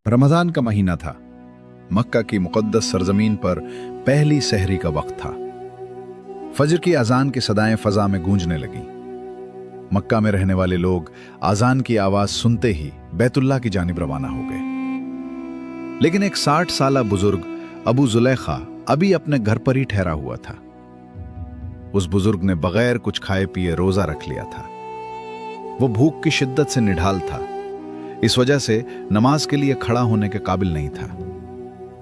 रमजान का महीना था। मक्का की मुक़द्दस सरजमीन पर पहली सहरी का वक्त था। फजर की अजान की सदाएं फजा में गूंजने लगी। मक्का में रहने वाले लोग अजान की आवाज सुनते ही बैतुल्लाह की जानिब रवाना हो गए। लेकिन एक 60 साला बुजुर्ग अबू जुलैखा अभी अपने घर पर ही ठहरा हुआ था। उस बुजुर्ग ने बगैर कुछ खाए पिए रोजा रख लिया था। वो भूख की शिद्दत से निढाल था, इस वजह से नमाज के लिए खड़ा होने के काबिल नहीं था।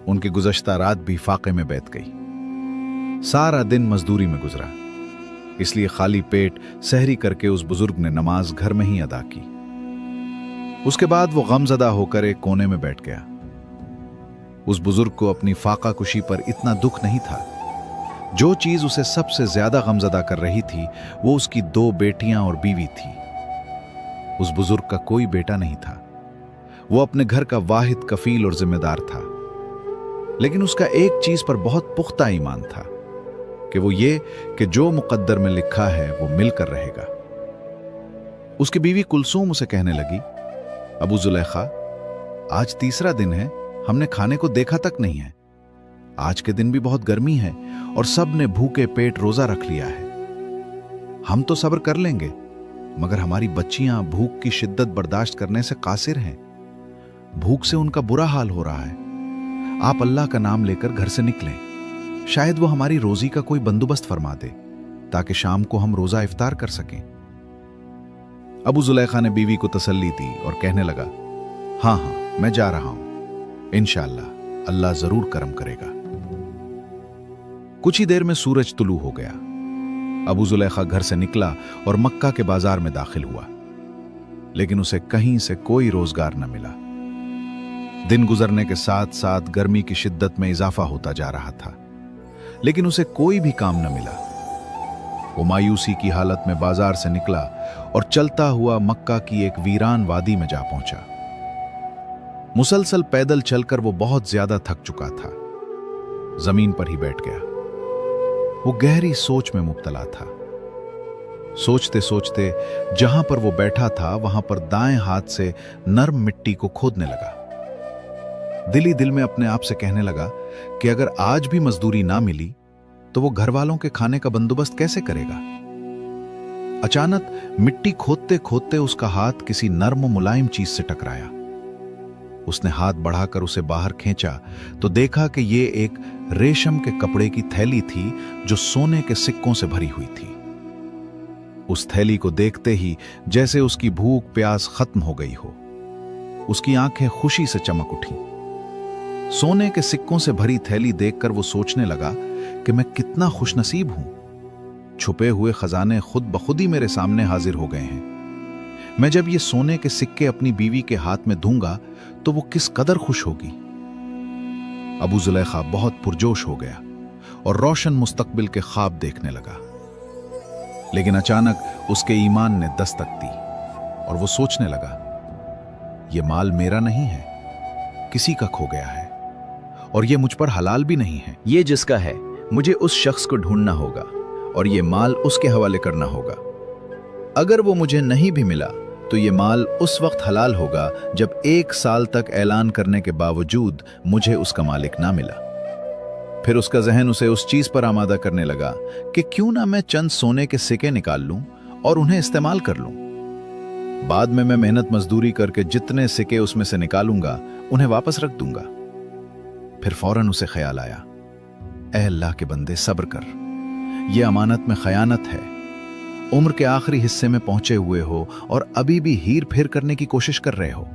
उनकी गुज़श्ता रात भी फाके में बैठ गई। सारा दिन मजदूरी में गुजरा, इसलिए खाली पेट सहरी करके उस बुजुर्ग ने नमाज घर में ही अदा की। उसके बाद वो गमज़दा होकर एक कोने में बैठ गया। उस बुजुर्ग को अपनी फाका कुशी पर इतना दुख नहीं था। जो चीज उसे सबसे ज्यादा गमज़दा कर रही थी वो उसकी 2 बेटियां और बीवी थी। उस बुजुर्ग का कोई बेटा नहीं था। वो अपने घर का वाहिद कफील और जिम्मेदार था। लेकिन उसका एक चीज पर बहुत पुख्ता ईमान था कि वो ये कि जो मुकद्दर में लिखा है वो मिलकर रहेगा। उसकी बीवी कुलसूम उसे कहने लगी, अबू जुलैखा, आज तीसरा दिन है, हमने खाने को देखा तक नहीं है। आज के दिन भी बहुत गर्मी है और सब ने भूखे पेट रोजा रख लिया है। हम तो सब्र कर लेंगे, मगर हमारी बच्चियां भूख की शिद्दत बर्दाश्त करने से कासिर हैं। भूख से उनका बुरा हाल हो रहा है। आप अल्लाह का नाम लेकर घर से निकलें, शायद वो हमारी रोजी का कोई बंदोबस्त फरमा दे ताकि शाम को हम रोजा इफ्तार कर सकें। अबू जुलैखा ने बीवी को तसल्ली दी और कहने लगा, हाँ हाँ, मैं जा रहा हूं, इंशाअल्लाह अल्लाह जरूर करम करेगा। कुछ ही देर में सूरज तुलू हो गया। अबू जुलैखा घर से निकला और मक्का के बाजार में दाखिल हुआ, लेकिन उसे कहीं से कोई रोजगार न मिला। दिन गुजरने के साथ साथ गर्मी की शिद्दत में इजाफा होता जा रहा था, लेकिन उसे कोई भी काम न मिला। वो मायूसी की हालत में बाजार से निकला और चलता हुआ मक्का की एक वीरान वादी में जा पहुंचा। मुसलसल पैदल चलकर वो बहुत ज्यादा थक चुका था। जमीन पर ही बैठ गया। वो गहरी सोच में मुब्तला था। सोचते सोचते जहां पर वो बैठा था वहां पर दाएं हाथ से नर्म मिट्टी को खोदने लगा। दिल ही दिल में अपने आप से कहने लगा कि अगर आज भी मजदूरी ना मिली तो वो घर वालों के खाने का बंदोबस्त कैसे करेगा। अचानक मिट्टी खोदते खोदते उसका हाथ किसी नर्म मुलायम चीज से टकराया। उसने हाथ बढ़ाकर उसे बाहर खींचा तो देखा कि ये एक रेशम के कपड़े की थैली थी जो सोने के सिक्कों से भरी हुई थी। उस थैली को देखते ही जैसे उसकी भूख प्यास खत्म हो गई हो। उसकी आंखें खुशी से चमक उठी। सोने के सिक्कों से भरी थैली देखकर वो सोचने लगा कि मैं कितना खुशनसीब हूं। छुपे हुए खजाने खुद ब खुद ही मेरे सामने हाजिर हो गए हैं। मैं जब ये सोने के सिक्के अपनी बीवी के हाथ में दूंगा तो वो किस कदर खुश होगी। अबू जुलैखा बहुत पुरजोश हो गया और रोशन मुस्तकबिल के ख्वाब देखने लगा। लेकिन अचानक उसके ईमान ने दस्तक दी और वो सोचने लगा, ये माल मेरा नहीं है, किसी का खो गया है और ये मुझ पर हलाल भी नहीं है। ये जिसका है, मुझे उस शख्स को ढूंढना होगा और ये माल उसके हवाले करना होगा। अगर वो मुझे नहीं भी मिला तो ये माल उस वक्त हलाल होगा जब 1 साल तक ऐलान करने के बावजूद मुझे उसका मालिक ना मिला। फिर उसका जहन उसे उस चीज पर आमादा करने लगा कि क्यों ना मैं चंद सोने के सिक्के निकाल लूं और उन्हें इस्तेमाल कर लूं। बाद में मैं मेहनत मजदूरी करके जितने सिक्के उसमें से निकालूंगा उन्हें वापस रख दूंगा। फिर फौरन उसे ख्याल आया, ऐ अल्लाह के बंदे, सब्र कर, यह अमानत में खयानत है। उम्र के आखिरी हिस्से में पहुंचे हुए हो और अभी भी हीर फेर करने की कोशिश कर रहे हो।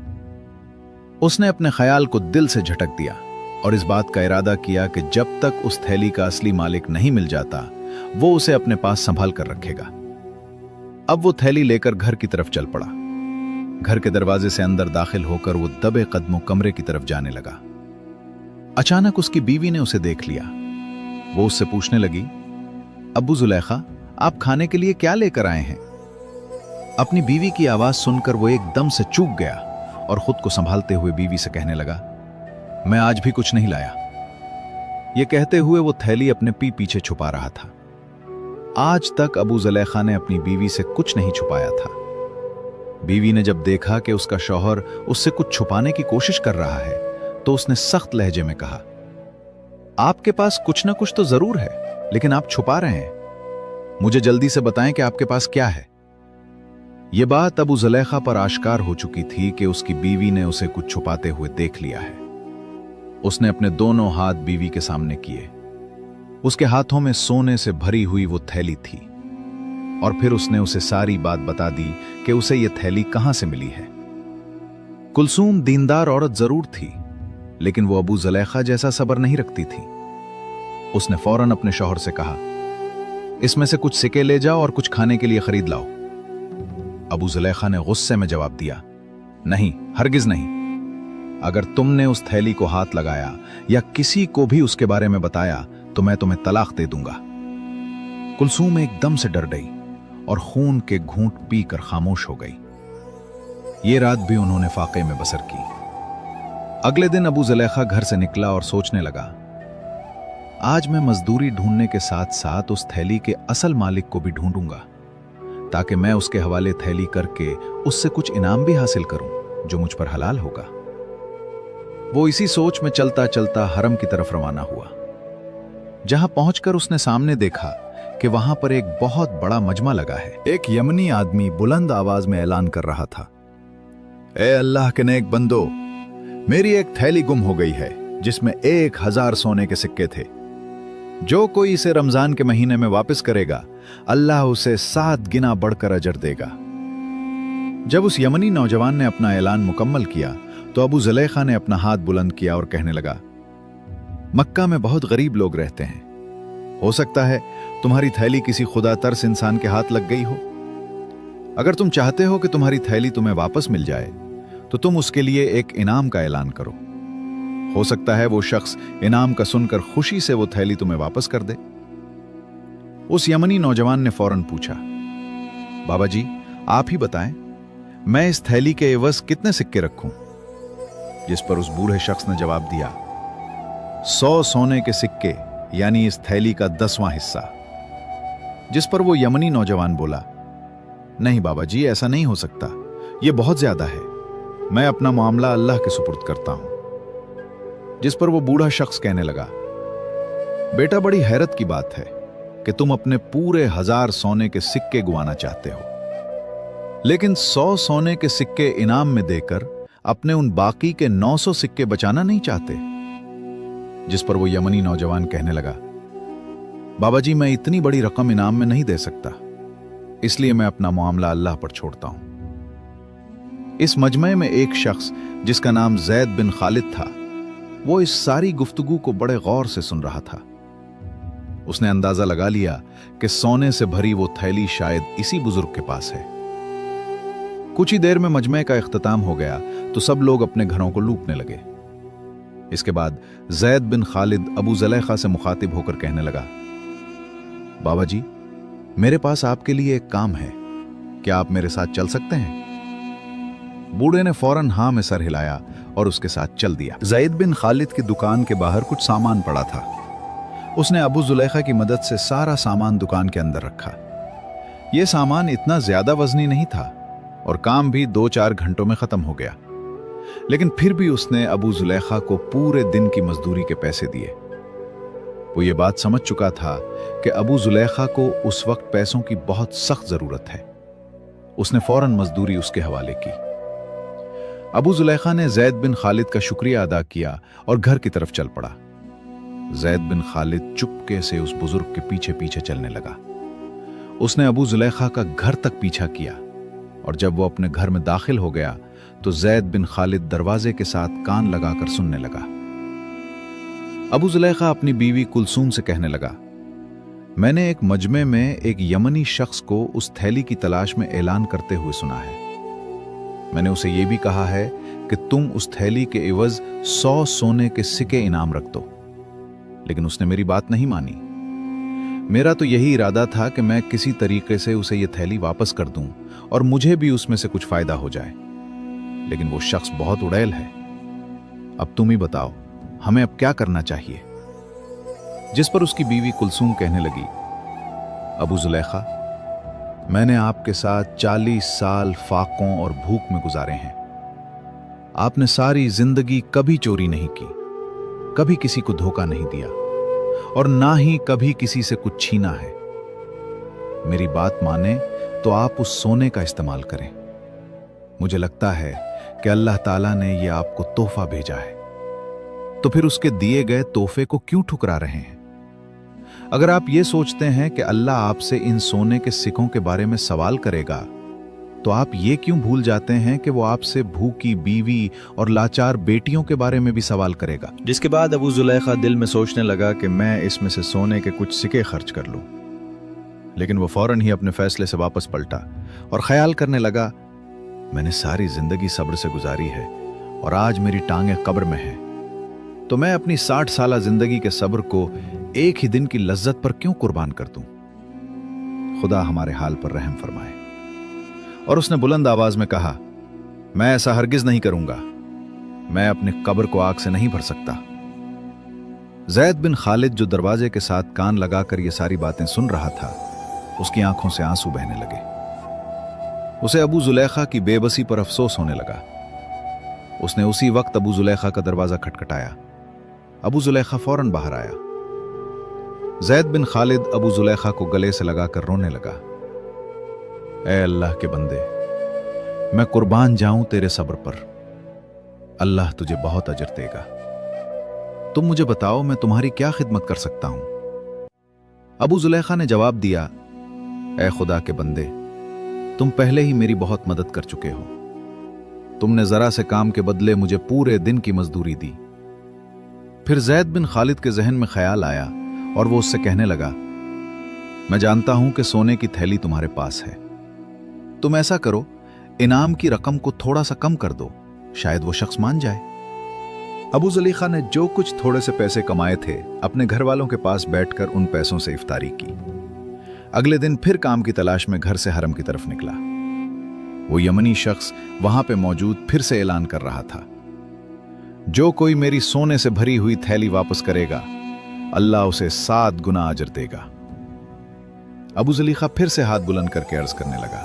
उसने अपने ख्याल को दिल से झटक दिया और इस बात का इरादा किया कि जब तक उस थैली का असली मालिक नहीं मिल जाता वो उसे अपने पास संभाल कर रखेगा। अब वो थैली लेकर घर की तरफ चल पड़ा। घर के दरवाजे से अंदर दाखिल होकर वो दबे कदमों कमरे की तरफ जाने लगा। अचानक उसकी बीवी ने उसे देख लिया। वो उससे पूछने लगी, अबू जुलैखा, आप खाने के लिए क्या लेकर आए हैं? अपनी बीवी की आवाज सुनकर वो एकदम से चूक गया और खुद को संभालते हुए बीवी से कहने लगा, मैं आज भी कुछ नहीं लाया। ये कहते हुए वो थैली अपने पीछे छुपा रहा था। आज तक अबू जुलैखा ने अपनी बीवी से कुछ नहीं छुपाया था। बीवी ने जब देखा कि उसका शौहर उससे कुछ छुपाने की कोशिश कर रहा है तो उसने सख्त लहजे में कहा, आपके पास कुछ ना कुछ तो जरूर है, लेकिन आप छुपा रहे हैं। मुझे जल्दी से बताएं कि आपके पास क्या है। यह बात अबू जुलेखा पर आश्कार हो चुकी थी कि उसकी बीवी ने उसे कुछ छुपाते हुए देख लिया है। उसने अपने दोनों हाथ बीवी के सामने किए। उसके हाथों में सोने से भरी हुई वो थैली थी और फिर उसने उसे सारी बात बता दी कि उसे यह थैली कहां से मिली है। कुलसूम दीनदार औरत जरूर थी, लेकिन वो अबू जुलेखा जैसा सब्र नहीं रखती थी। उसने फौरन अपने शौहर से कहा, इसमें से कुछ सिक्के ले जाओ और कुछ खाने के लिए खरीद लाओ। अबू जुलेखा ने गुस्से में जवाब दिया, नहीं, हरगिज नहीं। अगर तुमने उस थैली को हाथ लगाया या किसी को भी उसके बारे में बताया तो मैं तुम्हें तलाक दे दूंगा। कुलसूम एकदम से डर गई और खून के घूंट पीकर खामोश हो गई। ये रात भी उन्होंने फाके में बसर की। अगले दिन अबू जुलेखा घर से निकला और सोचने लगा, आज मैं मजदूरी ढूंढने के साथ साथ उस थैली के असल मालिक को भी ढूंढूंगा, ताकि मैं उसके हवाले थैली करके उससे कुछ इनाम भी हासिल करूं जो मुझ पर हलाल होगा। वो इसी सोच में चलता चलता हरम की तरफ रवाना हुआ। जहां पहुंचकर उसने सामने देखा कि वहां पर एक बहुत बड़ा मजमा लगा है। एक यमनी आदमी बुलंद आवाज में ऐलान कर रहा था, ए अल्लाह के नेक बंदो, मेरी एक थैली गुम हो गई है जिसमें 1000 सोने के सिक्के थे। जो कोई इसे रमजान के महीने में वापस करेगा, अल्लाह उसे 7 गुना बढ़कर अजर देगा। जब उस यमनी नौजवान ने अपना ऐलान मुकम्मल किया तो अबू जुलेखा ने अपना हाथ बुलंद किया और कहने लगा, मक्का में बहुत गरीब लोग रहते हैं, हो सकता है तुम्हारी थैली किसी खुदा तरस इंसान के हाथ लग गई हो। अगर तुम चाहते हो कि तुम्हारी थैली तुम्हें वापस मिल जाए तो तुम उसके लिए एक इनाम का ऐलान करो। हो सकता है वो शख्स इनाम का सुनकर खुशी से वो थैली तुम्हें वापस कर दे। उस यमनी नौजवान ने फौरन पूछा, बाबा जी आप ही बताएं, मैं इस थैली के एवज कितने सिक्के रखूं? जिस पर उस बूढ़े शख्स ने जवाब दिया, 100 सोने के सिक्के, यानी इस थैली का 10वां हिस्सा। जिस पर वो यमनी नौजवान बोला, नहीं बाबा जी, ऐसा नहीं हो सकता, यह बहुत ज्यादा है, मैं अपना मामला अल्लाह के सुपुर्द करता हूं। जिस पर वो बूढ़ा शख्स कहने लगा, बेटा बड़ी हैरत की बात है कि तुम अपने पूरे 1000 सोने के सिक्के गुवाना चाहते हो, लेकिन 100 सोने के सिक्के इनाम में देकर अपने उन बाकी के 900 सिक्के बचाना नहीं चाहते। जिस पर वो यमनी नौजवान कहने लगा, बाबा जी मैं इतनी बड़ी रकम इनाम में नहीं दे सकता, इसलिए मैं अपना मामला अल्लाह पर छोड़ता हूं। इस मजमे में एक शख्स जिसका नाम जैद बिन खालिद था, वो इस सारी गुफ्तगू को बड़े गौर से सुन रहा था। उसने अंदाजा लगा लिया कि सोने से भरी वो थैली शायद इसी बुजुर्ग के पास है। कुछ ही देर में मजमे का इख्तिताम हो गया तो सब लोग अपने घरों को लूटने लगे। इसके बाद जैद बिन खालिद अबू जुलेखा से मुखातिब होकर कहने लगा, बाबा जी मेरे पास आपके लिए एक काम है, क्या आप मेरे साथ चल सकते हैं? बूढ़े ने फौरन हां में सर हिलाया और उसके साथ चल दिया। जैद बिन खालिद की दुकान के बाहर कुछ सामान पड़ा था। उसने अबू जुलेखा की मदद से सारा सामान दुकान के अंदर रखा। यह सामान इतना ज्यादा वजनी नहीं था और काम भी 2-4 घंटों में खत्म हो गया, लेकिन फिर भी उसने अबू जुलेखा को पूरे दिन की मजदूरी के पैसे दिए। वो ये बात समझ चुका था कि अबू जुलेखा को उस वक्त पैसों की बहुत सख्त जरूरत है। उसने फौरन मजदूरी उसके हवाले की। अबू जुलेखा ने जैद बिन खालिद का शुक्रिया अदा किया और घर की तरफ चल पड़ा। जैद बिन खालिद चुपके से उस बुजुर्ग के पीछे पीछे चलने लगा। उसने अबू जुलेखा का घर तक पीछा किया और जब वो अपने घर में दाखिल हो गया तो जैद बिन खालिद दरवाजे के साथ कान लगाकर सुनने लगा। अबू जुलेखा अपनी बीवी कुलसूम से कहने लगा, मैंने एक मजमे में एक यमनी शख्स को उस थैली की तलाश में ऐलान करते हुए सुना है। मैंने उसे यह भी कहा है कि तुम उस थैली के एवज 100 सोने के सिक्के इनाम रख दो, लेकिन उसने मेरी बात नहीं मानी। मेरा तो यही इरादा था कि मैं किसी तरीके से उसे यह थैली वापस कर दूं और मुझे भी उसमें से कुछ फायदा हो जाए, लेकिन वो शख्स बहुत उड़ैल है। अब तुम ही बताओ, हमें अब क्या करना चाहिए? जिस पर उसकी बीवी कुलसूम कहने लगी, अबू जुलेखा मैंने आपके साथ 40 साल फाकों और भूख में गुजारे हैं। आपने सारी जिंदगी कभी चोरी नहीं की, कभी किसी को धोखा नहीं दिया और ना ही कभी किसी से कुछ छीना है। मेरी बात माने तो आप उस सोने का इस्तेमाल करें। मुझे लगता है कि अल्लाह ताला ने यह आपको तोहफा भेजा है, तो फिर उसके दिए गए तोहफे को क्यों ठुकरा रहे हैं? अगर आप ये सोचते हैं कि अल्लाह आपसे इन सोने के सिक्कों के बारे में सवाल करेगा, तो आप ये क्यों भूल जाते हैं कि वो आपसे भूखी बीवी और लाचार बेटियों के बारे में भी सवाल करेगा? जिसके बाद अबू जुलैखा दिल में सोचने लगा कि मैं इसमें से सोने के कुछ सिक्के खर्च कर लूं। लेकिन वो फौरन ही अपने फैसले से वापस पलटा और ख्याल करने लगा, मैंने सारी जिंदगी सब्र से गुजारी है और आज मेरी टांगें कब्र में हैं, तो मैं अपनी 60 साला जिंदगी के सब्र को एक ही दिन की लज्जत पर क्यों कुर्बान कर दूं? खुदा हमारे हाल पर रहम फरमाए। और उसने बुलंद आवाज में कहा, मैं ऐसा हरगिज नहीं करूंगा, मैं अपने कब्र को आग से नहीं भर सकता। जैद बिन खालिद, जो दरवाजे के साथ कान लगाकर ये सारी बातें सुन रहा था, उसकी आंखों से आंसू बहने लगे। उसे अबू जुलैखा की बेबसी पर अफसोस होने लगा। उसने उसी वक्त अबू जुलैखा का दरवाजा खटखटाया। अबू जुलैखा फौरन बाहर आया। जैद बिन खालिद अबू जुलैखा को गले से लगाकर रोने लगा। ऐ अल्लाह के बंदे, मैं कुर्बान जाऊं तेरे सब्र पर, अल्लाह तुझे बहुत अजर देगा। तुम मुझे बताओ, मैं तुम्हारी क्या खिदमत कर सकता हूं? अबू जुलैखा ने जवाब दिया, ऐ खुदा के बंदे, तुम पहले ही मेरी बहुत मदद कर चुके हो। तुमने जरा से काम के बदले मुझे पूरे दिन की मजदूरी दी। फिर जैद बिन खालिद के जहन में ख्याल आया और वो उससे कहने लगा, मैं जानता हूं कि सोने की थैली तुम्हारे पास है। तुम ऐसा करो, इनाम की रकम को थोड़ा सा कम कर दो, शायद वो शख्स मान जाए। अबू जुलैखा ने जो कुछ थोड़े से पैसे कमाए थे, अपने घर वालों के पास बैठकर उन पैसों से इफ्तारी की। अगले दिन फिर काम की तलाश में घर से हरम की तरफ निकला। वो यमनी शख्स वहां पे मौजूद फिर से ऐलान कर रहा था, जो कोई मेरी सोने से भरी हुई थैली वापस करेगा, अल्लाह उसे 7 गुना अजर देगा। अबू जुलैखा फिर से हाथ बुलंद करके अर्ज करने लगा,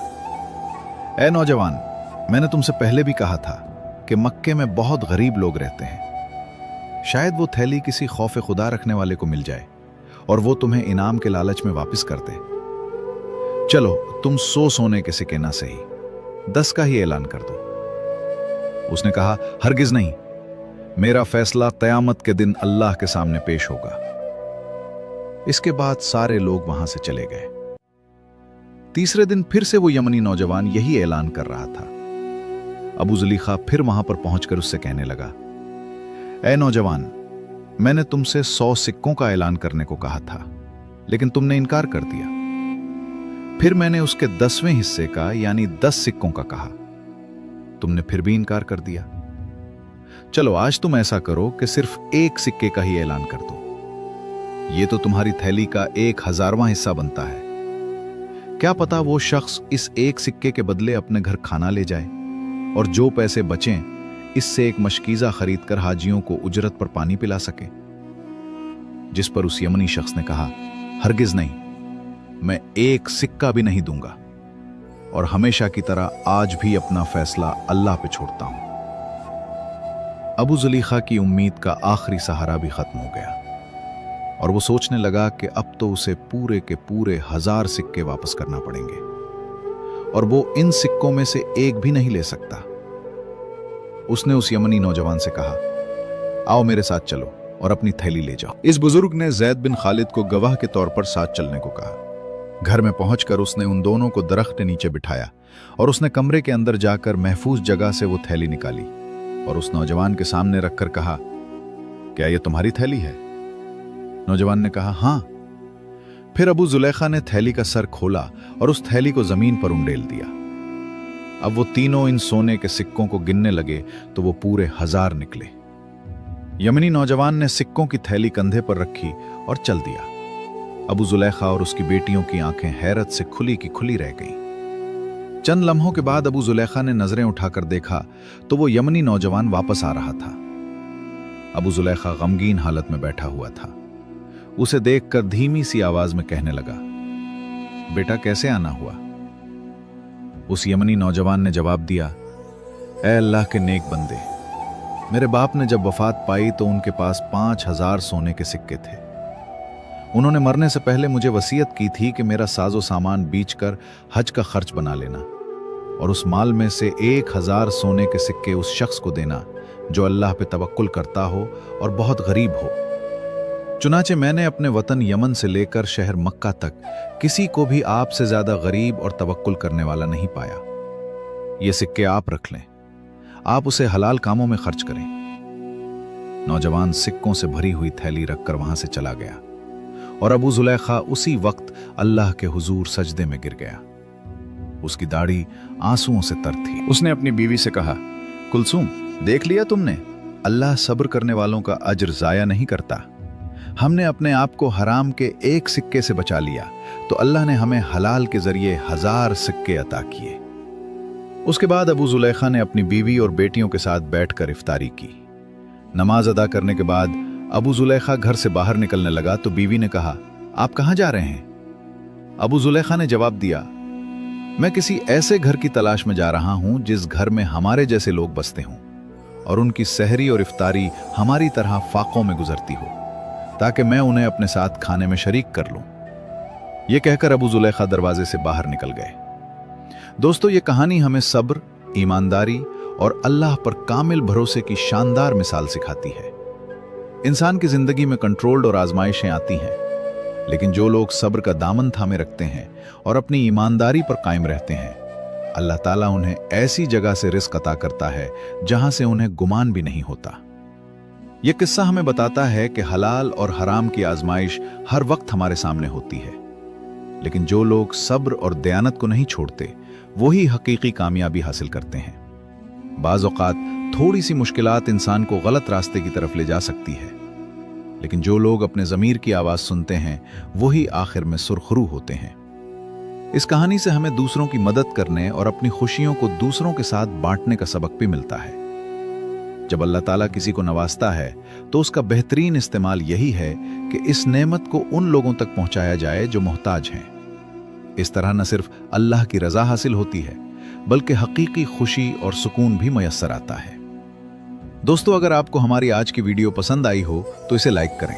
ऐ नौजवान, मैंने तुमसे पहले भी कहा था कि मक्के में बहुत गरीब लोग रहते हैं। शायद वो थैली किसी खौफ खुदा रखने वाले को मिल जाए और वो तुम्हें इनाम के लालच में वापस कर दे। चलो, तुम 100 सोने के सिक्के ना सही, 10 का ही ऐलान कर दो। उसने कहा, हरगिज नहीं, मेरा फैसला क़यामत के दिन अल्लाह के सामने पेश होगा। इसके बाद सारे लोग वहां से चले गए। तीसरे दिन फिर से वो यमनी नौजवान यही ऐलान कर रहा था। अबू जुलैखा फिर वहां पर पहुंचकर उससे कहने लगा, ऐ नौजवान, मैंने तुमसे 100 सिक्कों का ऐलान करने को कहा था, लेकिन तुमने इनकार कर दिया। फिर मैंने उसके 10वें हिस्से का यानी 10 सिक्कों का कहा, तुमने फिर भी इनकार कर दिया। चलो, आज तुम ऐसा करो कि सिर्फ 1 सिक्के का ही ऐलान कर दो। ये तो तुम्हारी थैली का 1000वां हिस्सा बनता है। क्या पता वो शख्स इस 1 सिक्के के बदले अपने घर खाना ले जाए और जो पैसे बचें इससे एक मशकीज़ा खरीद कर हाजियों को उजरत पर पानी पिला सके। जिस पर उस यमनी शख्स ने कहा, हरगिज नहीं, मैं 1 सिक्का भी नहीं दूंगा और हमेशा की तरह आज भी अपना फैसला अल्लाह पे छोड़ता हूं। अबू जुलैखा की उम्मीद का आखिरी सहारा भी खत्म हो गया और वो सोचने लगा कि अब तो उसे पूरे के पूरे 1000 सिक्के वापस करना पड़ेंगे और वो इन सिक्कों में से एक भी नहीं ले सकता। उसने उस यमनी नौजवान से कहा, आओ मेरे साथ चलो और अपनी थैली ले जाओ। इस बुजुर्ग ने जैद बिन खालिद को गवाह के तौर पर साथ चलने को कहा। घर में पहुंचकर उसने उन दोनों को दरख्त के नीचे बिठाया और उसने कमरे के अंदर जाकर महफूज जगह से वो थैली निकाली और उस नौजवान के सामने रखकर कहा, क्या ये तुम्हारी थैली है? नौजवान ने कहा, हां। फिर अबू जुलैखा ने थैली का सर खोला और उस थैली को जमीन पर उंडेल दिया। अब वो तीनों इन सोने के सिक्कों को गिनने लगे तो वो पूरे 1000 निकले। यमनी नौजवान ने सिक्कों की थैली कंधे पर रखी और चल दिया। अबू जुलैखा और उसकी बेटियों की आंखें हैरत से खुली की खुली रह गईं। चंद लम्हों के बाद अबू जुलैखा ने नजरें उठाकर देखा तो वो यमनी नौजवान वापस आ रहा था। अबू जुलैखा गमगीन हालत में बैठा हुआ था। उसे देखकर धीमी सी आवाज में कहने लगा, बेटा कैसे आना हुआ? उस यमनी नौजवान ने जवाब दिया, ऐ अल्लाह के नेक बंदे, मेरे बाप ने जब वफात पाई तो उनके पास 5000 सोने के सिक्के थे। उन्होंने मरने से पहले मुझे वसीयत की थी कि मेरा साजो सामान बेचकर हज का खर्च बना लेना और उस माल में से 1000 सोने के सिक्के उस शख्स को देना जो अल्लाह पे तवक्कुल करता हो और बहुत गरीब हो। चुनाचे मैंने अपने वतन यमन से लेकर शहर मक्का तक किसी को भी आपसे ज्यादा गरीब और तवक्कुल करने वाला नहीं पाया। ये सिक्के आप रख लें, आप उसे हलाल कामों में खर्च करें। नौजवान सिक्कों से भरी हुई थैली रखकर वहां से चला गया और अबू जुलैखा उसी वक्त अल्लाह के हुजूर सजदे में गिर गया। उसकी दाढ़ी आंसुओं से तर थी। उसने अपनी बीवी से कहा, कुलसूम, देख लिया तुमने, अल्लाह सब्र करने वालों का अज्र जाया नहीं करता। हमने अपने आप को हराम के एक सिक्के से बचा लिया तो अल्लाह ने हमें हलाल के जरिए 1000 सिक्के अता किए। उसके बाद अबू जुलैखा ने अपनी बीवी और बेटियों के साथ बैठकर इफ्तारी की। नमाज अदा करने के बाद अबू जुलैखा घर से बाहर निकलने लगा तो बीवी ने कहा, आप कहां जा रहे हैं? अबू जुलैखा ने जवाब दिया, मैं किसी ऐसे घर की तलाश में जा रहा हूं जिस घर में हमारे जैसे लोग बसते हों और उनकी सहरी और इफ्तारी हमारी तरह फाकों में गुजरती हो, ताकि मैं उन्हें अपने साथ खाने में शरीक कर लूं। यह कहकर अबू जुलैखा दरवाजे से बाहर निकल गए। दोस्तों, ये कहानी हमें सब्र, ईमानदारी और अल्लाह पर कामिल भरोसे की शानदार मिसाल सिखाती है। इंसान की जिंदगी में कंट्रोल्ड और आजमाइशें आती हैं, लेकिन जो लोग सब्र का दामन थामे रखते हैं और अपनी ईमानदारी पर कायम रहते हैं, अल्लाह ताला उन्हें ऐसी जगह से रिस्क अता करता है जहां से उन्हें गुमान भी नहीं होता। यह किस्सा हमें बताता है कि हलाल और हराम की आजमाइश हर वक्त हमारे सामने होती है, लेकिन जो लोग सब्र और दयानत को नहीं छोड़ते वही हकीकी कामयाबी हासिल करते हैं। बाज़ औक़ात थोड़ी सी मुश्किलात इंसान को गलत रास्ते की तरफ ले जा सकती है, लेकिन जो लोग अपने ज़मीर की आवाज़ सुनते हैं वही आखिर में सुरखरू होते हैं। इस कहानी से हमें दूसरों की मदद करने और अपनी खुशियों को दूसरों के साथ बांटने का सबक भी मिलता है। जब अल्लाह ताला किसी को नवाजता है तो उसका बेहतरीन इस्तेमाल यही है कि इस नेमत को उन लोगों तक पहुंचाया जाए जो मोहताज हैं। इस तरह न सिर्फ अल्लाह की रजा हासिल होती है, बल्कि हकीकी खुशी और सुकून भी मयस्सर आता है। दोस्तों, अगर आपको हमारी आज की वीडियो पसंद आई हो तो इसे लाइक करें